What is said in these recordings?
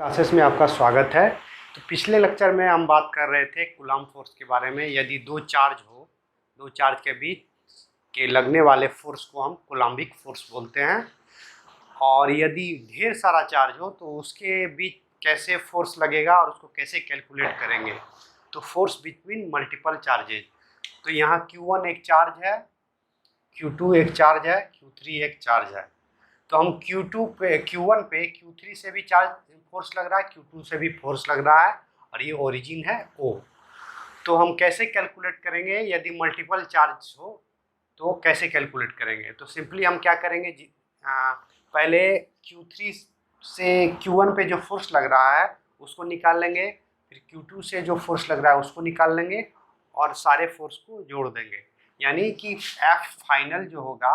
Classes में आपका स्वागत है। तो पिछले लेक्चर में हम बात कर रहे थे कूलम्ब फोर्स के बारे में। यदि दो चार्ज के बीच के लगने वाले फोर्स को हम कूलम्बिक फोर्स बोलते हैं, और यदि ढेर सारा चार्ज हो तो उसके बीच कैसे फोर्स लगेगा और उसको कैसे कैलकुलेट करेंगे। तो फोर्स बिटवीन मल्टीपल चार्जेज। तो यहाँ Q1 एक चार्ज है, Q2 एक चार्ज है, Q3 एक चार्ज है। तो हम Q1 पे Q3 से भी चार्ज फोर्स लग रहा है, Q2 से भी फोर्स लग रहा है, और ये ओरिजिन है O। तो हम कैसे कैलकुलेट करेंगे यदि मल्टीपल चार्ज हो, तो कैसे कैलकुलेट करेंगे। तो सिंपली हम क्या करेंगे, पहले Q3 से Q1 पे जो फोर्स लग रहा है उसको निकाल लेंगे, फिर Q2 से जो फोर्स लग रहा है उसको निकाल लेंगे और सारे फोर्स को जोड़ देंगे। यानी कि F फाइनल जो होगा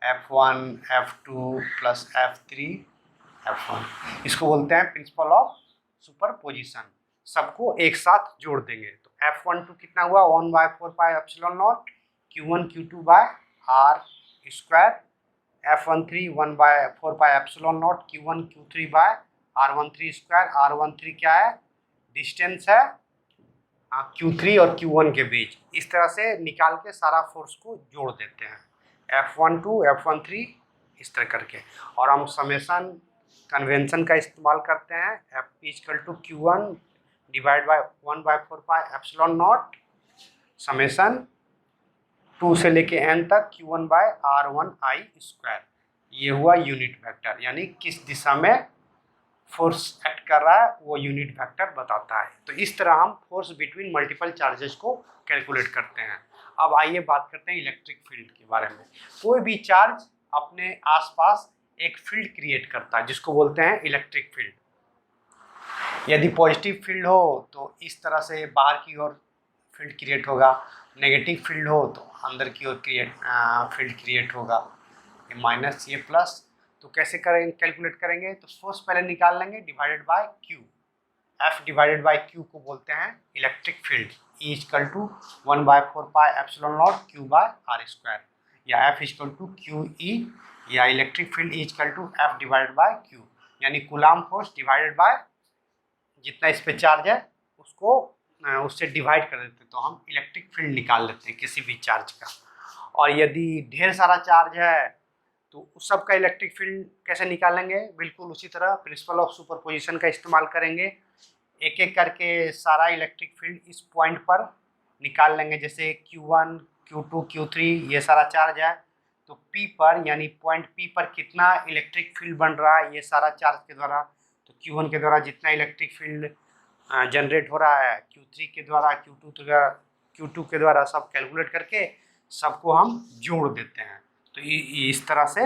F1 F2 plus F3 F1, इसको बोलते हैं प्रिंसिपल ऑफ सुपरपोजिशन। सबको एक साथ जोड़ देंगे तो F12 कितना हुआ 1/4πε0 Q1 Q2 by R square, F13 1/4πε0 Q1 Q3 by R13 square. R13 क्या है, डिस्टेंस है Q3 और Q1 के बीच। इस तरह से निकाल के सारा फोर्स को जोड़ देते हैं, F12 F13 इस तरह करके। और हम समेशन कन्वेंशन का इस्तेमाल करते हैं, F = Q1 divide by 1/4πε0 summation 2 से लेके n तक Q1 बाय R1I स्क्वायर। ये हुआ यूनिट वेक्टर, यानी किस दिशा में फोर्स एक्ट कर रहा है वो यूनिट वेक्टर बताता है। तो इस तरह हम फोर्स बिटवीन मल्टीपल चार्जेस को कैलकुलेट करते हैं। अब आइए बात करते हैं इलेक्ट्रिक फील्ड के बारे में। कोई भी चार्ज अपने आसपास एक फील्ड क्रिएट करता है जिसको बोलते हैं इलेक्ट्रिक फील्ड। यदि पॉजिटिव फील्ड हो तो इस तरह से बाहर की ओर फील्ड क्रिएट होगा, नेगेटिव फील्ड हो तो अंदर की ओर फील्ड क्रिएट होगा, ये माइनस ये प्लस। तो कैसे करेंगे, कैलकुलेट करेंगे तो फोर्स पहले निकाल लेंगे divided by Q। F divided by Q को बोलते हैं electric field. E = 1/4πε0 Q by R square, या F = QE, या electric field E = F divided by Q। यानी कूलम्ब फोर्स डिवाइडेड बाय जितना इस पे चार्ज है उसको उससे डिवाइड कर देते हैं, तो हम इलेक्ट्रिक फील्ड निकाल लेते हैं किसी भी चार्ज का। और यदि ढेर सारा चार्ज है तो उस सब का इलेक्ट्रिक फील्ड कैसे निकालेंगे, बिल्कुल उसी तरह प्रिंसिपल ऑफ सुपरपोजिशन का इस्तेमाल करेंगे। एक एक करके सारा इलेक्ट्रिक फील्ड इस पॉइंट पर निकाल लेंगे। जैसे Q1 Q2 Q3 ये सारा चार्ज है, तो P पर यानी पॉइंट P पर कितना इलेक्ट्रिक फील्ड बन रहा है ये सारा चार्ज के द्वारा। तो Q1 के द्वारा जितना इलेक्ट्रिक फील्ड जनरेट हो रहा है, Q3 के द्वारा, Q2 के द्वारा, सब कैलकुलेट करके सबको हम जोड़ देते हैं। तो इस तरह से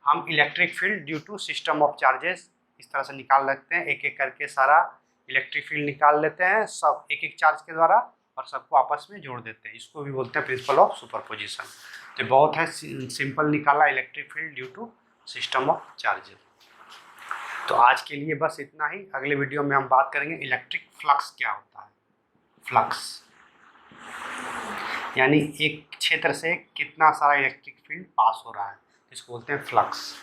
हम electric field due to system of charges इस तरह से निकाल लेते हैं। एक एक करके सारा इलेक्ट्रिक फील्ड निकाल लेते हैं सब एक एक चार्ज के द्वारा, और सबको आपस में जोड़ देते हैं। इसको भी बोलते हैं प्रिंसिपल ऑफ सुपरपोजिशन। तो बहुत है सिंपल निकाला electric field due to system of charges. तो आज के लिए बस इतना ही। अगले वीडियो में हम बात करेंगे इलेक्ट्रिक फ्लक्स क्या होता है। फ्लक्स यानी एक क्षेत्र से कितना सारा इलेक्ट्रिक फील्ड पास हो रहा है, इसको बोलते हैं फ्लक्स।